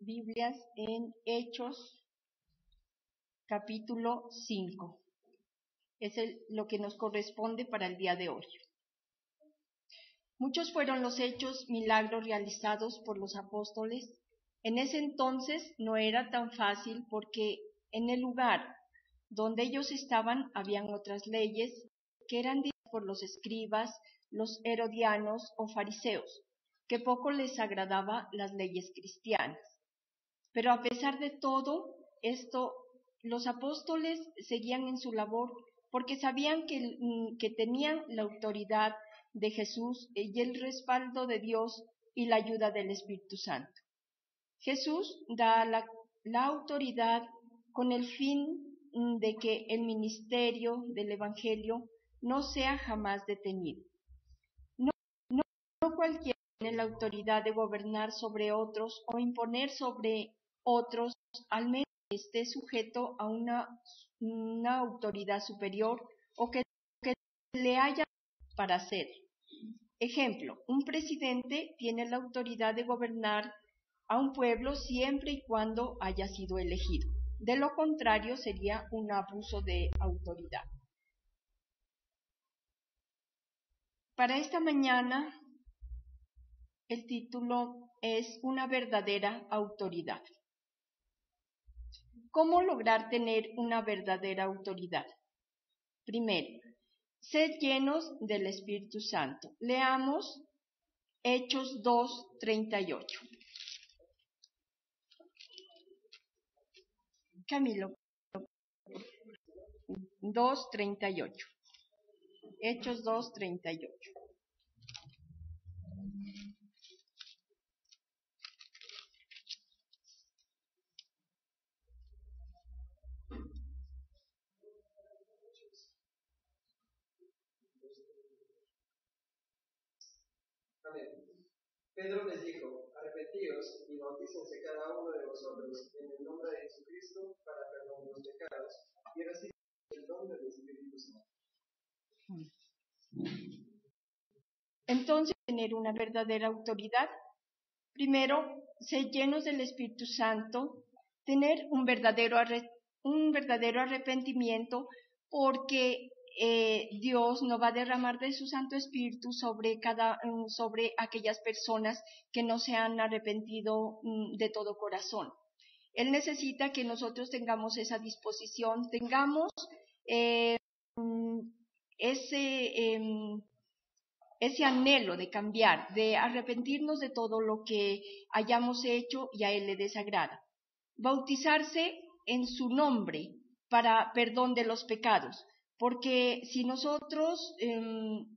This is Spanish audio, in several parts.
Biblias en Hechos, capítulo 5. Es lo que nos corresponde para el día de hoy. Muchos fueron los hechos, milagros realizados por los apóstoles. En ese entonces no era tan fácil porque en el lugar donde ellos estaban habían otras leyes que eran dichas por los escribas, los herodianos o fariseos, que poco les agradaba las leyes cristianas. Pero a pesar de todo esto, los apóstoles seguían en su labor porque sabían que tenían la autoridad de Jesús y el respaldo de Dios y la ayuda del Espíritu Santo. Jesús da la autoridad con el fin de que el ministerio del Evangelio no sea jamás detenido. No cualquiera tiene la autoridad de gobernar sobre otros o imponer sobre otros, al menos que esté sujeto a una autoridad superior o que le haya para hacer. Ejemplo, un presidente tiene la autoridad de gobernar a un pueblo siempre y cuando haya sido elegido. De lo contrario, sería un abuso de autoridad. Para esta mañana, el título es Una verdadera autoridad. ¿Cómo lograr tener una verdadera autoridad? Primero, sed llenos del Espíritu Santo. Leamos Hechos 2:38. Camilo, 2:38. Hechos 2:38. Amén. Pedro les dijo: arrepentíos y bautícense cada uno de vosotros en el nombre de Jesucristo para perdón de los pecados y recibid el don del Espíritu Santo. Entonces, tener una verdadera autoridad, primero, ser llenos del Espíritu Santo, tener un verdadero arrepentimiento, porque Dios no va a derramar de su Santo Espíritu sobre aquellas personas que no se han arrepentido de todo corazón. Él necesita que nosotros tengamos esa disposición, tengamos ese anhelo de cambiar, de arrepentirnos de todo lo que hayamos hecho y a Él le desagrada. Bautizarse en su nombre para perdón de los pecados, porque si nosotros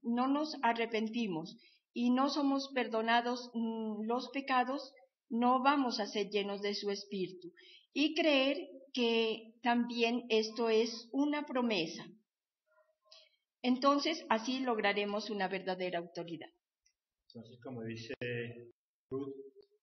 no nos arrepentimos y no somos perdonados los pecados, no vamos a ser llenos de su Espíritu. Y creer que también esto es una promesa. Entonces, así lograremos una verdadera autoridad. Entonces, como dice Ruth,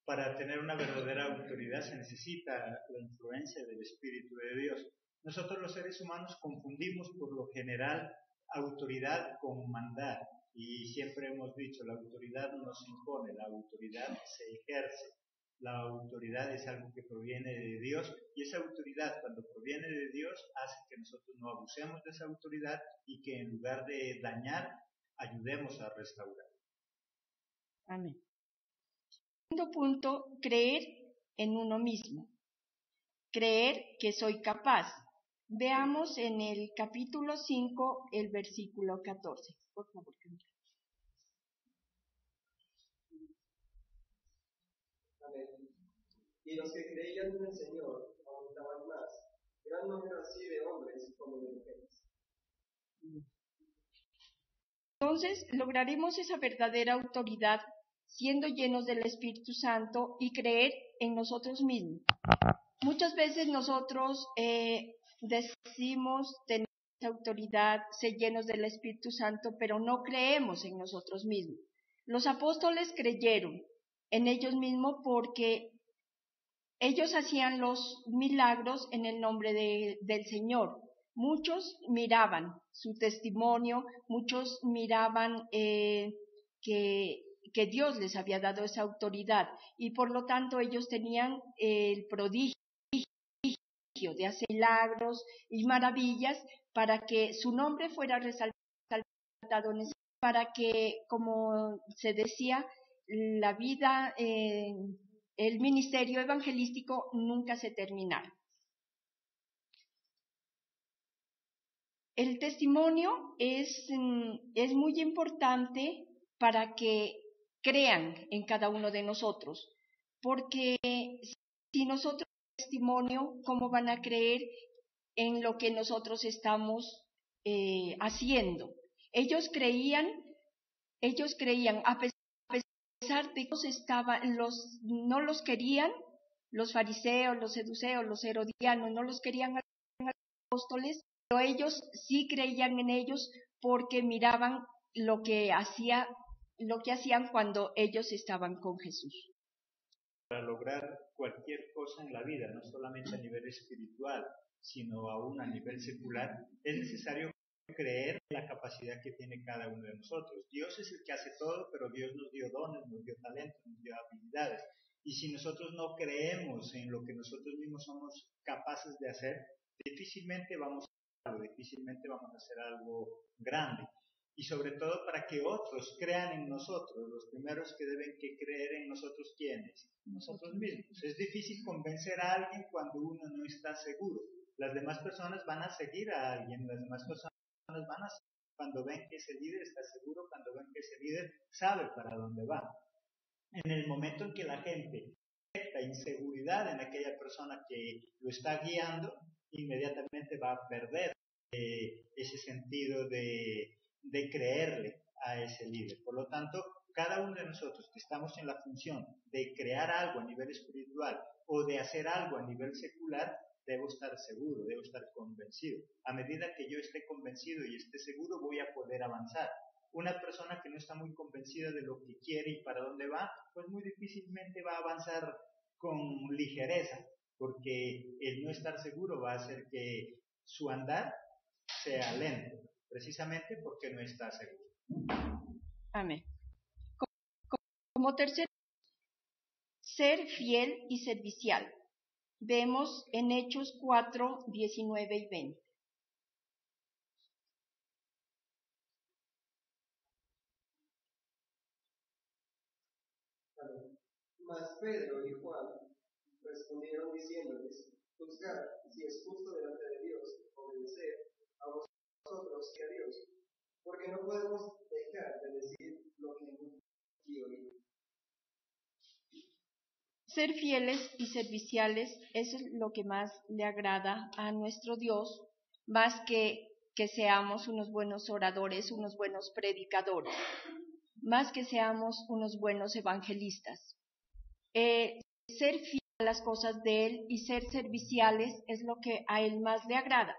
para tener una verdadera autoridad se necesita la influencia del Espíritu de Dios. Nosotros los seres humanos confundimos por lo general autoridad con mandar. Y siempre hemos dicho, la autoridad no se impone, la autoridad se ejerce. La autoridad es algo que proviene de Dios y esa autoridad, cuando proviene de Dios, hace que nosotros no abusemos de esa autoridad y que en lugar de dañar, ayudemos a restaurar. Amén. Segundo punto, creer en uno mismo. Creer que soy capaz. Veamos en el capítulo 5, el versículo 14. Por favor. Amén. Y los que creían en el Señor aumentaban más, gran número así de hombres como de mujeres. Entonces lograremos esa verdadera autoridad siendo llenos del Espíritu Santo y creer en nosotros mismos. Muchas veces nosotros decimos tener esa autoridad, ser llenos del Espíritu Santo, pero no creemos en nosotros mismos. Los apóstoles creyeron en ellos mismos porque ellos hacían los milagros en el nombre del Señor. Muchos miraban su testimonio, muchos miraban que que Dios les había dado esa autoridad y por lo tanto ellos tenían el prodigio de hacer milagros y maravillas para que su nombre fuera resaltado, para que, como se decía, la vida, el ministerio evangelístico nunca se terminara. El testimonio es muy importante para que crean en cada uno de nosotros, porque si nosotros damos testimonio, ¿cómo van a creer en lo que nosotros estamos haciendo? Ellos creían, a pesar de que no los querían, los fariseos, los saduceos, los herodianos, no los querían a los apóstoles, pero ellos sí creían en ellos porque miraban lo que hacían cuando ellos estaban con Jesús. Para lograr cualquier cosa en la vida, no solamente a nivel espiritual, sino aún a nivel secular, es necesario creer en la capacidad que tiene cada uno de nosotros. Dios es el que hace todo, pero Dios nos dio dones, nos dio talentos, nos dio habilidades. Y si nosotros no creemos en lo que nosotros mismos somos capaces de hacer, difícilmente vamos a hacer algo grande. Y sobre todo para que otros crean en nosotros. Los primeros que deben que creer en nosotros, ¿quiénes? Nosotros mismos. Es difícil convencer a alguien cuando uno no está seguro. Las demás personas van a seguir a alguien, las demás personas van a seguir cuando ven que ese líder está seguro, cuando ven que ese líder sabe para dónde va. En el momento en que la gente detecta inseguridad en aquella persona que lo está guiando, inmediatamente va a perder ese sentido de creerle a ese líder. Por lo tanto, cada uno de nosotros que estamos en la función de crear algo a nivel espiritual o de hacer algo a nivel secular, debo estar seguro, debo estar convencido. A medida que yo esté convencido y esté seguro, voy a poder avanzar. Una persona que no está muy convencida de lo que quiere y para dónde va, pues muy difícilmente va a avanzar con ligereza, porque el no estar seguro va a hacer que su andar sea lento, precisamente porque no está seguro. Amén. Como tercero, ser fiel y servicial. Vemos en Hechos 4, 19 y 20. Mas Pedro y Juan respondieron diciéndoles: juzgad si es justo delante de Dios obedecer a vosotros y a Dios, porque no podemos dejar de decir lo que hemos oído. Ser fieles y serviciales es lo que más le agrada a nuestro Dios, más que seamos unos buenos oradores, unos buenos predicadores, más que seamos unos buenos evangelistas. Ser fiel a las cosas de Él y ser serviciales es lo que a Él más le agrada.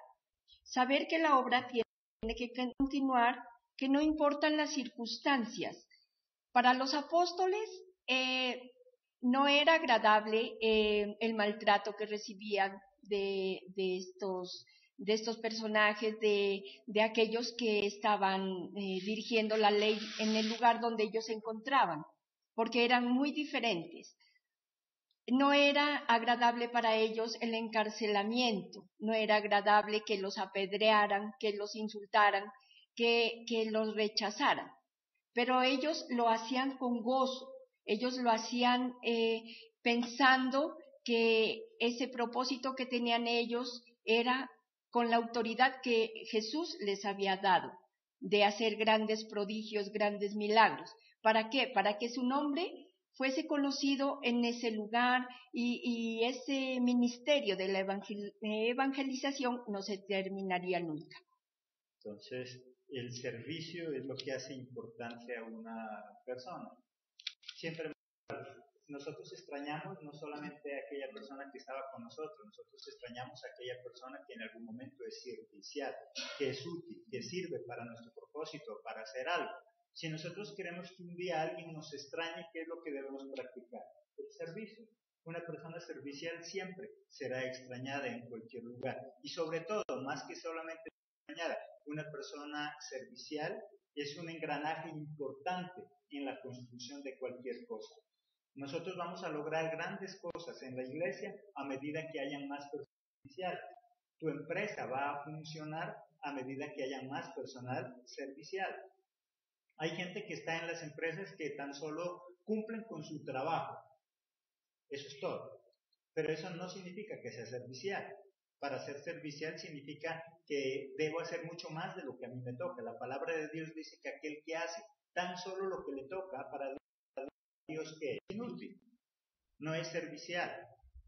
Saber que la obra tiene que continuar, que no importan las circunstancias. Para los apóstoles no era agradable el maltrato que recibían de estos personajes, de aquellos que estaban dirigiendo la ley en el lugar donde ellos se encontraban, porque eran muy diferentes. No era agradable para ellos el encarcelamiento, no era agradable que los apedrearan, que los insultaran, que los rechazaran, pero ellos lo hacían con gozo, ellos lo hacían pensando que ese propósito que tenían ellos era con la autoridad que Jesús les había dado, de hacer grandes prodigios, grandes milagros. ¿Para qué? Para que su nombre fuese conocido en ese lugar y ese ministerio de la evangelización no se terminaría nunca. Entonces, el servicio es lo que hace importante a una persona. Siempre nosotros extrañamos no solamente a aquella persona que estaba con nosotros extrañamos a aquella persona que en algún momento es servicial, que es útil, que sirve para nuestro propósito, para hacer algo. Si nosotros queremos que un día alguien nos extrañe, ¿qué es lo que debemos practicar? El servicio. Una persona servicial siempre será extrañada en cualquier lugar. Y sobre todo, más que solamente Una persona servicial es un engranaje importante en la construcción de cualquier cosa. Nosotros vamos a lograr grandes cosas en la iglesia a medida que hayan más personas serviciales. Tu empresa va a funcionar a medida que haya más personal servicial. Hay gente que está en las empresas que tan solo cumplen con su trabajo. Eso es todo. Pero eso no significa que sea servicial. Para ser servicial significa que debo hacer mucho más de lo que a mí me toca. La palabra de Dios dice que aquel que hace tan solo lo que le toca, para Dios que es inútil, no es servicial.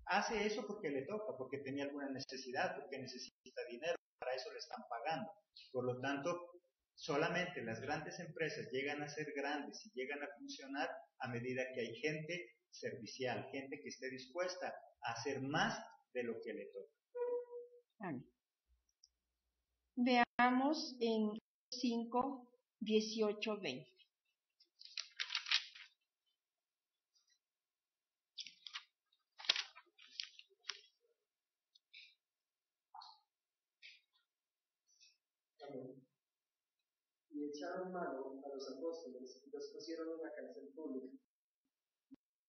Hace eso porque le toca, porque tenía alguna necesidad, porque necesita dinero, para eso le están pagando. Por lo tanto, solamente las grandes empresas llegan a ser grandes y llegan a funcionar a medida que hay gente servicial, gente que esté dispuesta a hacer más de lo que le toca. Amén. Veamos en 5, 18, 20. Amén. Y echaron mano a los apóstoles y los pusieron en la cárcel pública.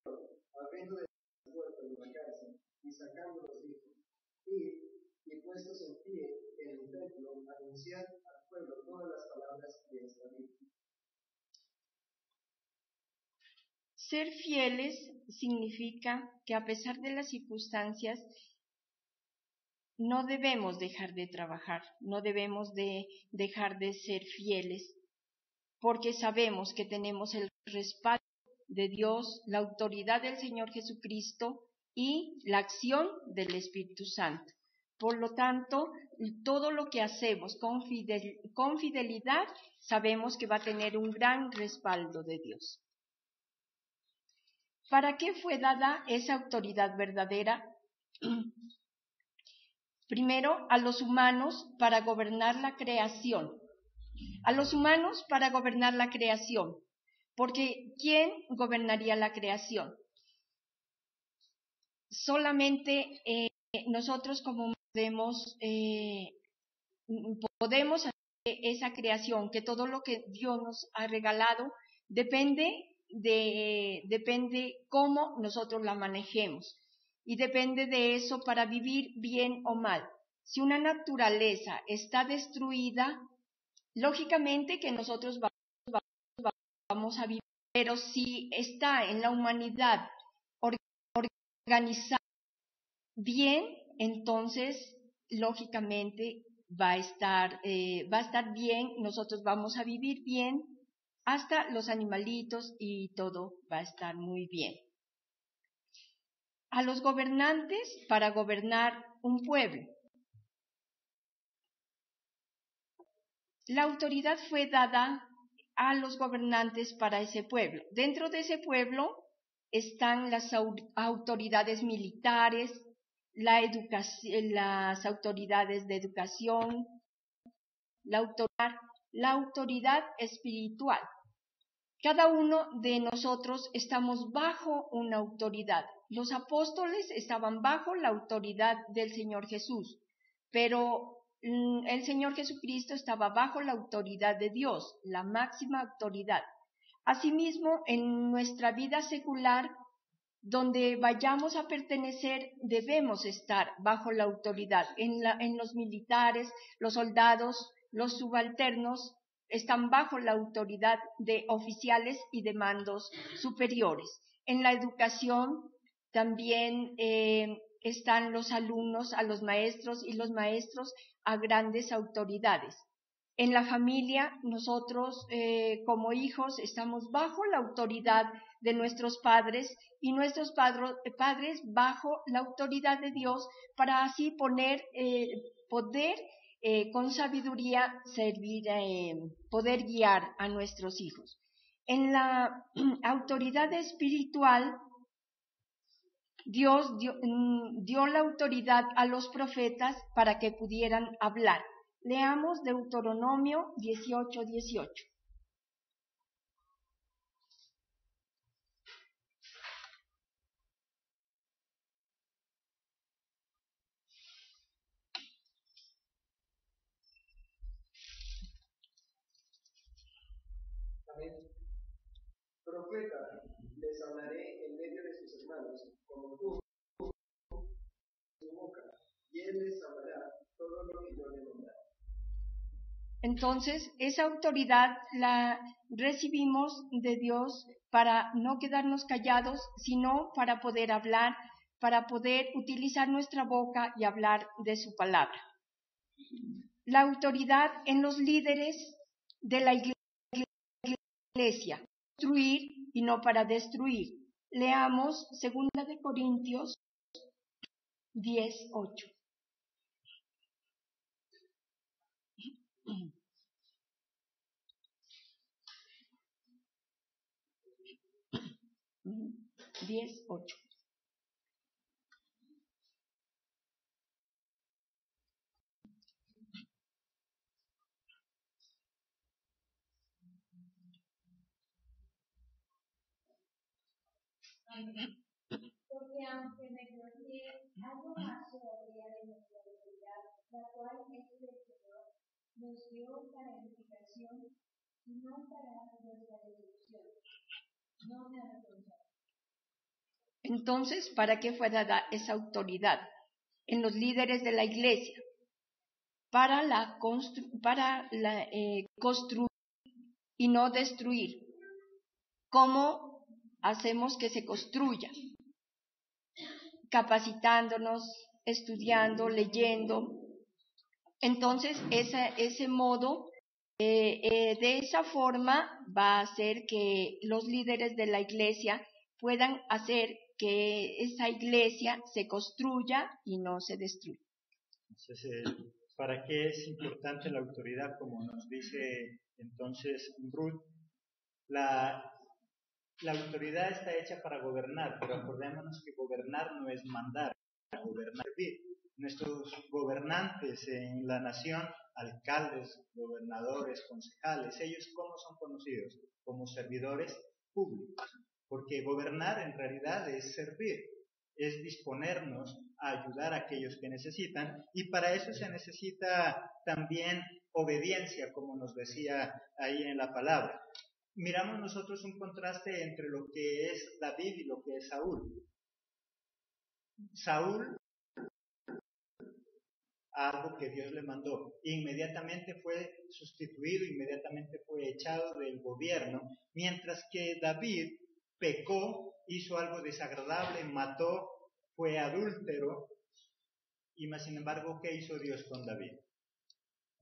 Abriendo de las puertas de la cárcel y sacándolos dijo: Id y puestos en pie en el templo, anunciad al pueblo todas las palabras de esta Biblia. Ser fieles significa que a pesar de las circunstancias no debemos dejar de trabajar, no debemos de dejar de ser fieles, porque sabemos que tenemos el respaldo de Dios, la autoridad del Señor Jesucristo y la acción del Espíritu Santo. Por lo tanto, todo lo que hacemos con fidelidad, sabemos que va a tener un gran respaldo de Dios. ¿Para qué fue dada esa autoridad verdadera? Primero, a los humanos para gobernar la creación. A los humanos para gobernar la creación. Porque ¿quién gobernaría la creación? Solamente nosotros como podemos hacer esa creación, que todo lo que Dios nos ha regalado depende cómo nosotros la manejemos. Y depende de eso para vivir bien o mal. Si una naturaleza está destruida, lógicamente que nosotros vamos a vivir, pero si está en la humanidad organizada bien, entonces lógicamente va a estar bien, nosotros vamos a vivir bien, hasta los animalitos y todo va a estar muy bien. A los gobernantes para gobernar un pueblo. La autoridad fue dada a los gobernantes para ese pueblo. Dentro de ese pueblo están las autoridades militares, las autoridades de educación, la autoridad espiritual. Cada uno de nosotros estamos bajo una autoridad. Los apóstoles estaban bajo la autoridad del Señor Jesús, pero el Señor Jesucristo estaba bajo la autoridad de Dios, la máxima autoridad. Asimismo, en nuestra vida secular, donde vayamos a pertenecer, debemos estar bajo la autoridad. En los militares, los soldados, los subalternos, están bajo la autoridad de oficiales y de mandos superiores. En la educación también están los alumnos a los maestros y los maestros a grandes autoridades. En la familia, nosotros como hijos estamos bajo la autoridad de nuestros padres y nuestros padres bajo la autoridad de Dios, para así poder con sabiduría poder guiar a nuestros hijos. En la autoridad espiritual, Dios dio la autoridad a los profetas para que pudieran hablar. Leamos Deuteronomio 18:18. Amén. Profeta, les hablaré en medio de sus hermanos, como tú, su boca, y él les hablará todo lo que yo le nombraré. Entonces, esa autoridad la recibimos de Dios para no quedarnos callados, sino para poder hablar, para poder utilizar nuestra boca y hablar de su palabra. La autoridad en los líderes de la iglesia, construir y no para destruir. Leamos 2 Corintios 10:8. 10:8. Porque aunque me glorié, algo más todavía de nuestra autoridad, la cual es del Señor, nos dio para edificación y no para nuestra destrucción. No me avergonzaré. Entonces, ¿para qué fue dada esa autoridad en los líderes de la iglesia? Para construir y no destruir. ¿Cómo hacemos que se construya? Capacitándonos, estudiando, leyendo. Entonces, ese modo, de esa forma, va a hacer que los líderes de la iglesia puedan hacer que esa iglesia se construya y no se destruya. Entonces, ¿para qué es importante la autoridad? Como nos dice entonces Ruth, la autoridad está hecha para gobernar, pero acordémonos que gobernar no es mandar, gobernar es servir. Nuestros gobernantes en la nación, alcaldes, gobernadores, concejales, ellos ¿cómo son conocidos? Como servidores públicos, porque gobernar en realidad es servir, es disponernos a ayudar a aquellos que necesitan, y para eso se necesita también obediencia, como nos decía ahí en la palabra. Miramos nosotros un contraste entre lo que es David y lo que es Saúl. Saúl, algo que Dios le mandó, inmediatamente fue sustituido, inmediatamente fue echado del gobierno, mientras que David pecó, hizo algo desagradable, mató, fue adúltero, y más sin embargo, ¿qué hizo Dios con David?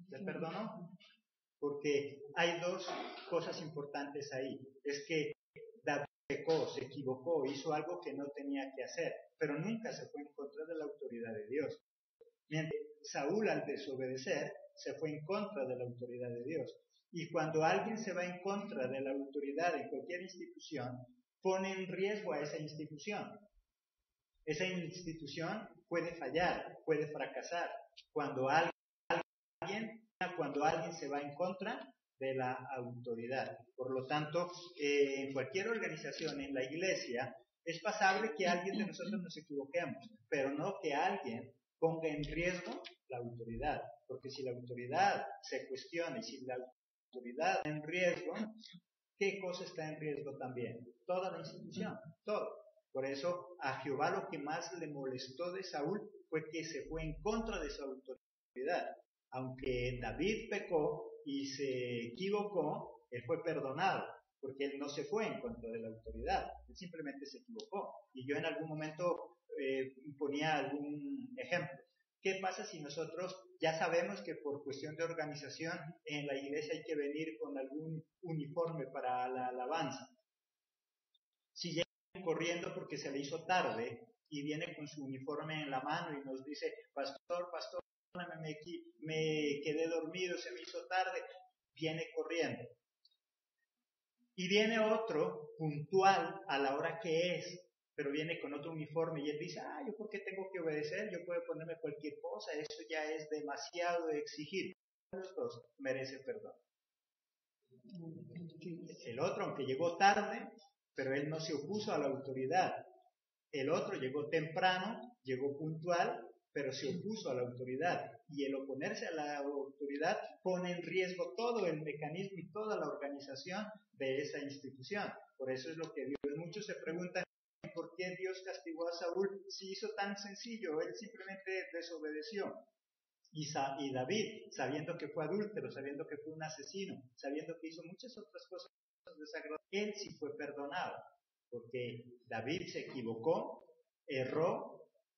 ¿Le perdonó? Porque hay dos cosas importantes ahí. Es que David pecó, se equivocó, hizo algo que no tenía que hacer, pero nunca se fue en contra de la autoridad de Dios. Mientras Saúl, al desobedecer, se fue en contra de la autoridad de Dios. Y cuando alguien se va en contra de la autoridad en cualquier institución, pone en riesgo a esa institución. Esa institución puede fallar, puede fracasar. Cuando alguien se va en contra de la autoridad. Por lo tanto, en cualquier organización, en la iglesia, es pasable que alguien de nosotros nos equivoquemos, pero no que alguien ponga en riesgo la autoridad, porque si la autoridad se cuestiona y si la autoridad está en riesgo, ¿qué cosa está en riesgo también? Toda la institución, todo. Por eso a Jehová lo que más le molestó de Saúl fue que se fue en contra de su autoridad. Aunque David pecó y se equivocó, él fue perdonado, porque él no se fue en contra de la autoridad, él simplemente se equivocó. Y yo en algún momento ponía algún ejemplo. ¿Qué pasa si nosotros ya sabemos que por cuestión de organización en la iglesia hay que venir con algún uniforme para la alabanza? Si llega corriendo porque se le hizo tarde y viene con su uniforme en la mano y nos dice, pastor, me quedé dormido, se me hizo tarde, viene corriendo. Y viene otro puntual a la hora que es, pero viene con otro uniforme y él dice, ¿yo por qué tengo que obedecer? Yo puedo ponerme cualquier cosa, eso ya es demasiado de exigir. Los dos merecen perdón. El otro, aunque llegó tarde, pero él no se opuso a la autoridad. El otro llegó temprano, llegó puntual, pero se opuso a la autoridad. Y el oponerse a la autoridad pone en riesgo todo el mecanismo y toda la organización de esa institución. Por eso es lo que Dios, muchos se preguntan por qué Dios castigó a Saúl si hizo tan sencillo, él simplemente desobedeció. Y David, sabiendo que fue adúltero, sabiendo que fue un asesino, sabiendo que hizo muchas otras cosas desagradables, él sí fue perdonado, porque David se equivocó, erró,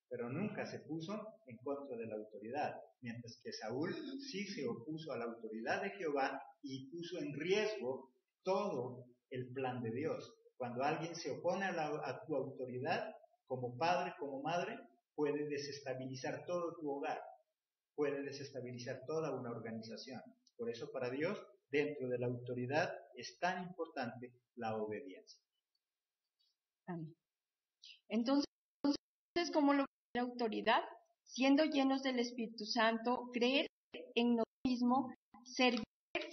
pero nunca se puso en contra de la autoridad, mientras que Saúl sí se opuso a la autoridad de Jehová y puso en riesgo todo el plan de Dios. Cuando alguien se opone a tu autoridad, como padre, como madre, puede desestabilizar todo tu hogar, puede desestabilizar toda una organización. Por eso para Dios, dentro de la autoridad, es tan importante la obediencia. Entonces, ¿cómo lograr la autoridad? Siendo llenos del Espíritu Santo, creer en nosotros mismos, servir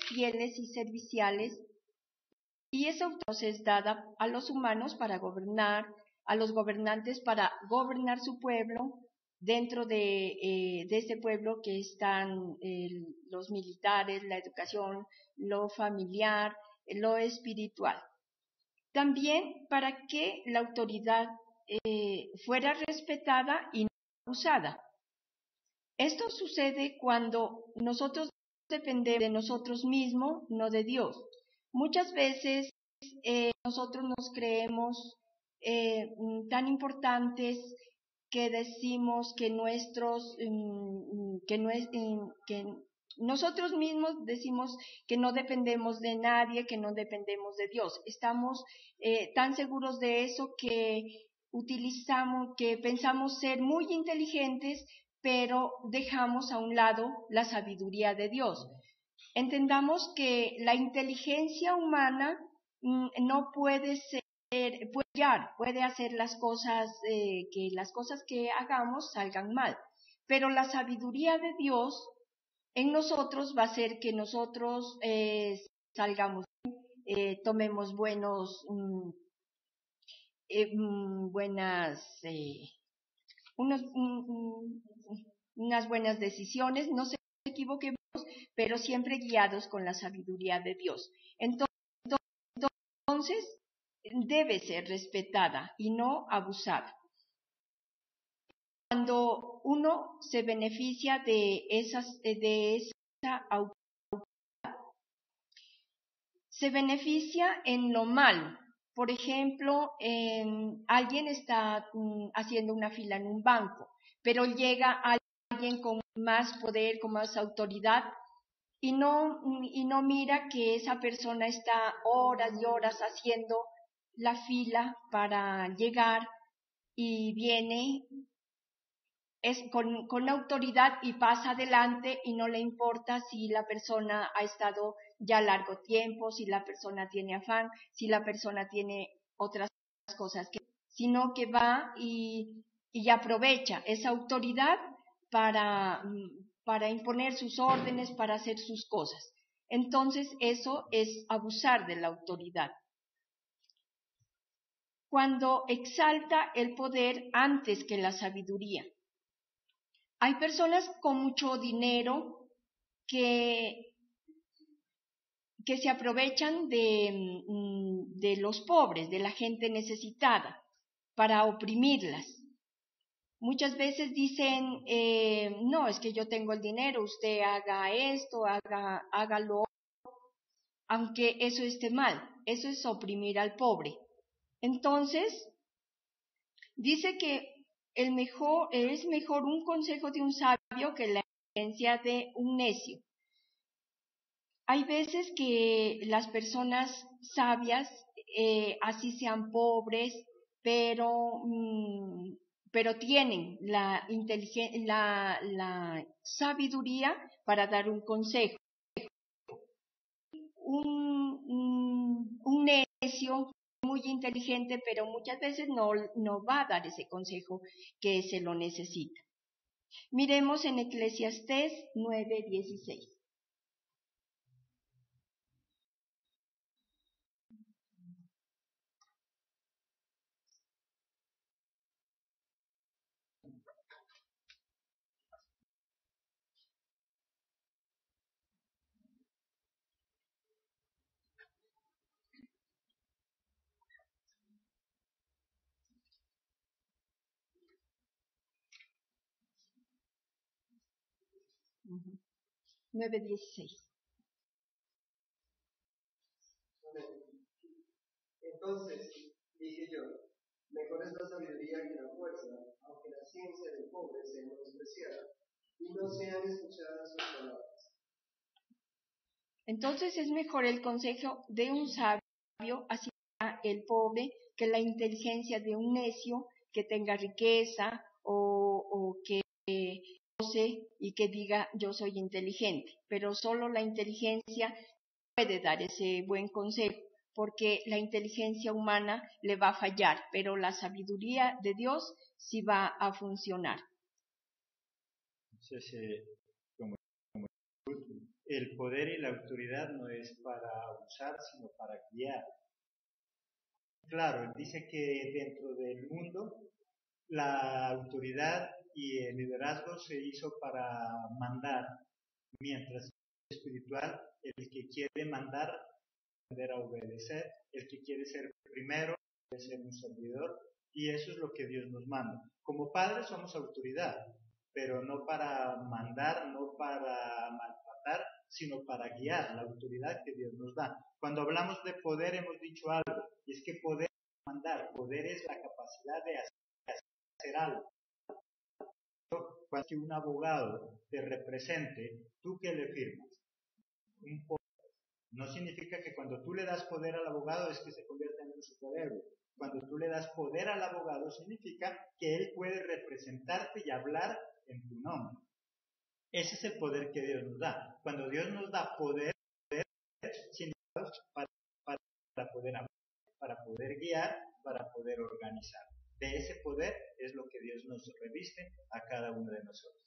fieles y serviciales, y esa autoridad es dada a los humanos para gobernar, a los gobernantes para gobernar su pueblo. Dentro de ese pueblo que están los militares, la educación, lo familiar, lo espiritual. También para que la autoridad fuera respetada y no abusada. Esto sucede cuando nosotros dependemos de nosotros mismos, no de Dios. Muchas veces nosotros nos creemos tan importantes que decimos que que nosotros mismos decimos que no dependemos de nadie, que no dependemos de Dios. Estamos tan seguros de eso que que pensamos ser muy inteligentes, pero dejamos a un lado la sabiduría de Dios. Entendamos que la inteligencia humana no puede ser, puede hacer las cosas, que las cosas que hagamos salgan mal, pero la sabiduría de Dios en nosotros va a hacer que nosotros salgamos bien, tomemos unas buenas decisiones, no se equivoquemos, pero siempre guiados con la sabiduría de Dios. Entonces debe ser respetada y no abusada. Cuando uno se beneficia de esa autoridad, se beneficia en lo malo. Por ejemplo, alguien está haciendo una fila en un banco, pero llega alguien con más poder, con más autoridad, y no mira que esa persona está horas y horas haciendo la fila para llegar y viene con autoridad y pasa adelante y no le importa si la persona ha estado ya largo tiempo, si la persona tiene afán, si la persona tiene otras cosas, sino que va y aprovecha esa autoridad para imponer sus órdenes, para hacer sus cosas. Entonces eso es abusar de la autoridad. Cuando exalta el poder antes que la sabiduría. Hay personas con mucho dinero que se aprovechan de los pobres, de la gente necesitada, para oprimirlas. Muchas veces dicen, no, es que yo tengo el dinero, usted haga esto, hágalo, aunque eso esté mal. Eso es oprimir al pobre. Entonces, dice que es mejor un consejo de un sabio que la experiencia de un necio. Hay veces que las personas sabias, así sean pobres, pero tienen la sabiduría para dar un consejo. Un necio muy inteligente, pero muchas veces no va a dar ese consejo que se lo necesita. Miremos en Eclesiastés 9:16. 9:16. Entonces dije yo, mejor es la sabiduría que la fuerza, aunque la ciencia del pobre sea menospreciada y no sean escuchadas sus palabras. Entonces es mejor el consejo de un sabio hacia el pobre que la inteligencia de un necio que tenga riqueza o que conoce y que diga yo soy inteligente. Pero solo la inteligencia puede dar ese buen consejo, porque la inteligencia humana le va a fallar, pero la sabiduría de Dios sí va a funcionar. Entonces, como el poder y la autoridad no es para abusar, sino para guiar. Claro, él dice que dentro del mundo la autoridad y el liderazgo se hizo para mandar, mientras el espiritual, el que quiere mandar, aprender a obedecer, el que quiere ser primero, quiere ser un servidor, y eso es lo que Dios nos manda. Como padres somos autoridad, pero no para mandar, no para maltratar, sino para guiar, la autoridad que Dios nos da. Cuando hablamos de poder hemos dicho algo, y es que poder es mandar, poder es la capacidad de hacer algo. Cuando un abogado te represente, ¿tú qué le firmas? Un poder. No significa que cuando tú le das poder al abogado es que se convierta en un superhéroe. Cuando tú le das poder al abogado significa que él puede representarte y hablar en tu nombre. Ese es el poder que Dios nos da. Cuando Dios nos da poder significa para poder hablar, para poder guiar, para poder organizar. De ese poder es lo que Dios nos reviste a cada uno de nosotros.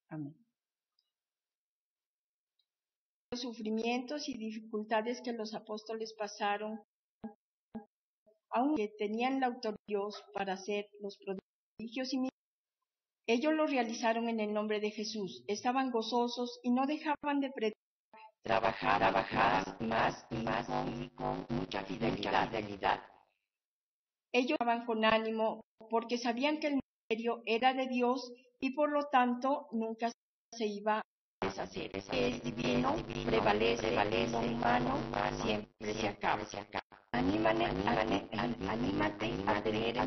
Amén. Los sufrimientos y dificultades que los apóstoles pasaron, aunque tenían la autoridad de Dios para hacer los prodigios y milagros, ellos lo realizaron en el nombre de Jesús. Estaban gozosos y no dejaban de trabajar más y con mucha fidelidad. Ellos trabajaban con ánimo porque sabían que el ministerio era de Dios y por lo tanto nunca se iba a deshacer. Es divino, prevalece, lo humano siempre se acaba. Anímate a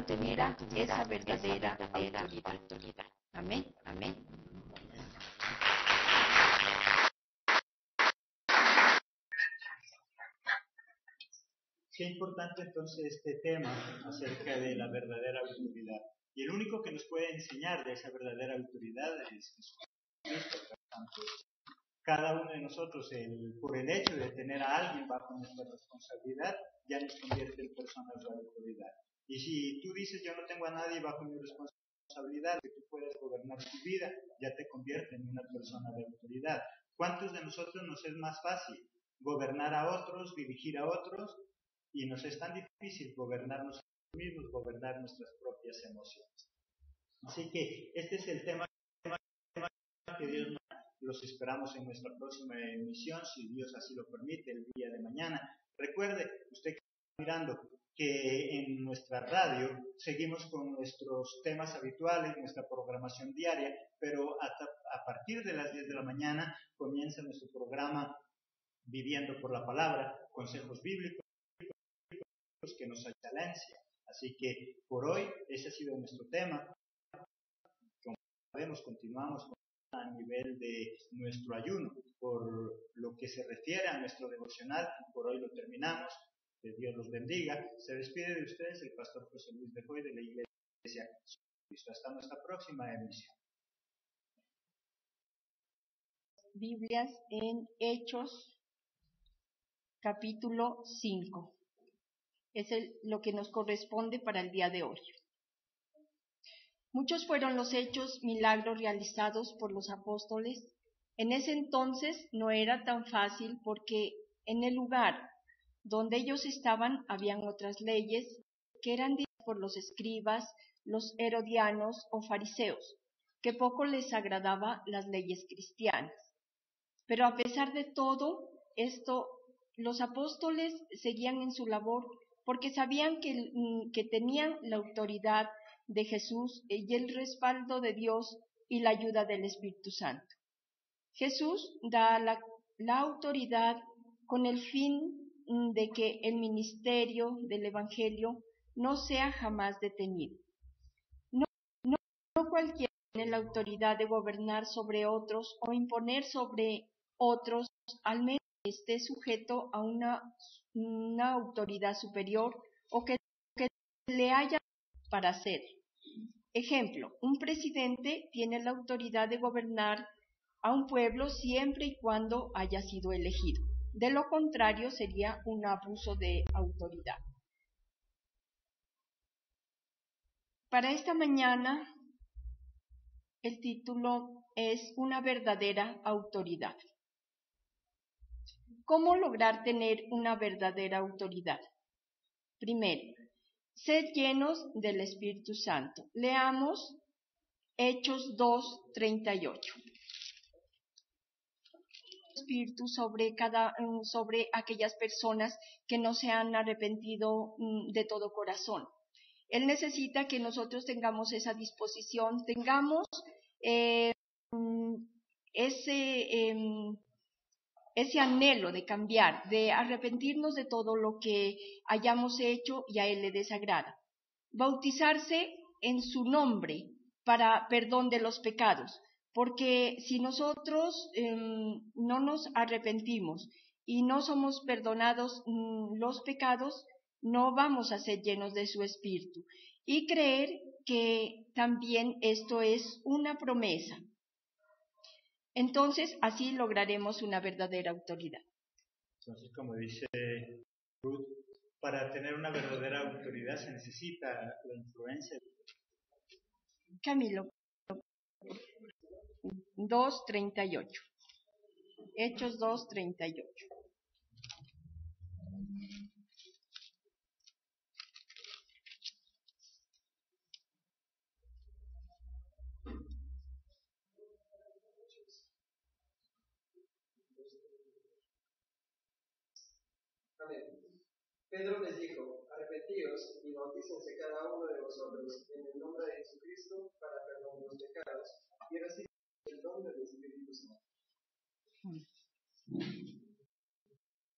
tener esa verdadera autoridad. Amén. Qué importante entonces este tema acerca de la verdadera autoridad. Y el único que nos puede enseñar de esa verdadera autoridad es Jesucristo. Cada uno de nosotros, por el hecho de tener a alguien bajo nuestra responsabilidad, ya nos convierte en personas de autoridad. Y si tú dices, yo no tengo a nadie bajo mi responsabilidad, que tú puedas gobernar tu vida, ya te convierte en una persona de autoridad. ¿Cuántos de nosotros nos es más fácil gobernar a otros, dirigir a otros? Y nos es tan difícil gobernarnos mismos, gobernar nuestras propias emociones. Así que este es el tema que Dios nos da. Los esperamos en nuestra próxima emisión, si Dios así lo permite, el día de mañana. Recuerde, usted que está mirando, que en nuestra radio seguimos con nuestros temas habituales, nuestra programación diaria, pero a partir de las 10 de la mañana comienza nuestro programa Viviendo por la Palabra, consejos bíblicos que nos excelencia. Así que por hoy ese ha sido nuestro tema. Como sabemos, continuamos a nivel de nuestro ayuno. Por lo que se refiere a nuestro devocional, por hoy lo terminamos. Que Dios los bendiga. Se despide de ustedes el pastor José Luis Bejoy de la Iglesia Cristo. Hasta nuestra próxima emisión. Biblias en Hechos, capítulo 5. Es lo que nos corresponde para el día de hoy. Muchos fueron los hechos, milagros realizados por los apóstoles. En ese entonces no era tan fácil porque en el lugar donde ellos estaban habían otras leyes que eran dichas por los escribas, los herodianos o fariseos, que poco les agradaba las leyes cristianas. Pero a pesar de todo esto, los apóstoles seguían en su labor porque sabían que tenían la autoridad de Jesús y el respaldo de Dios y la ayuda del Espíritu Santo. Jesús da la autoridad con el fin de que el ministerio del Evangelio no sea jamás detenido. No cualquiera tiene la autoridad de gobernar sobre otros o imponer sobre otros, al menos que esté sujeto a una autoridad superior o que le haya para hacer. Ejemplo, un presidente tiene la autoridad de gobernar a un pueblo siempre y cuando haya sido elegido. De lo contrario, sería un abuso de autoridad. Para esta mañana, el título es Una verdadera autoridad. ¿Cómo lograr tener una verdadera autoridad? Primero, sed llenos del Espíritu Santo. Leamos Hechos 2:38. Espíritu sobre aquellas personas que no se han arrepentido de todo corazón. Él necesita que nosotros tengamos esa disposición, tengamos ese anhelo de cambiar, de arrepentirnos de todo lo que hayamos hecho y a Él le desagrada. Bautizarse en su nombre para perdón de los pecados, porque si nosotros no nos arrepentimos y no somos perdonados los pecados, no vamos a ser llenos de su Espíritu. Y creer que también esto es una promesa. Entonces, así lograremos una verdadera autoridad. Entonces, como dice Ruth, para tener una verdadera autoridad se necesita la influencia. Camilo, 2:38. Hechos 2:38. Amén. Pedro les dijo, arrepentíos y bautícense cada uno de vosotros en el nombre de Jesucristo para perdón de los pecados y recibid el don del Espíritu Santo.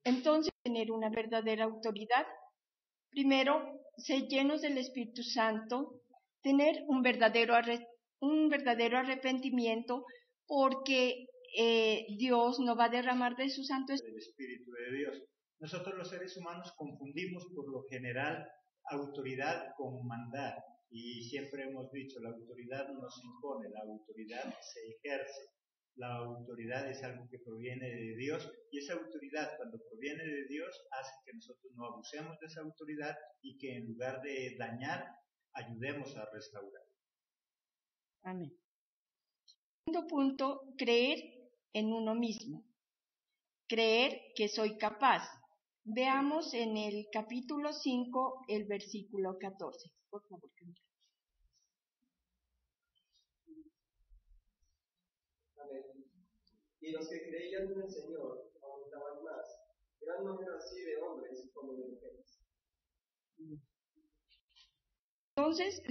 Entonces, tener una verdadera autoridad, primero, ser llenos del Espíritu Santo, tener un verdadero arrepentimiento, porque Dios no va a derramar de su Santo Espíritu de Dios. Nosotros los seres humanos confundimos por lo general autoridad con mandar, y siempre hemos dicho, la autoridad no se impone, la autoridad se ejerce. La autoridad es algo que proviene de Dios, y esa autoridad, cuando proviene de Dios, hace que nosotros no abusemos de esa autoridad y que en lugar de dañar, ayudemos a restaurar. Amén. Segundo punto, creer en uno mismo. Creer que soy capaz. Veamos en el capítulo 5, el versículo 14. Por favor. Amén. Y los que creían en el Señor aumentaban más, gran número así de hombres como de mujeres. Entonces,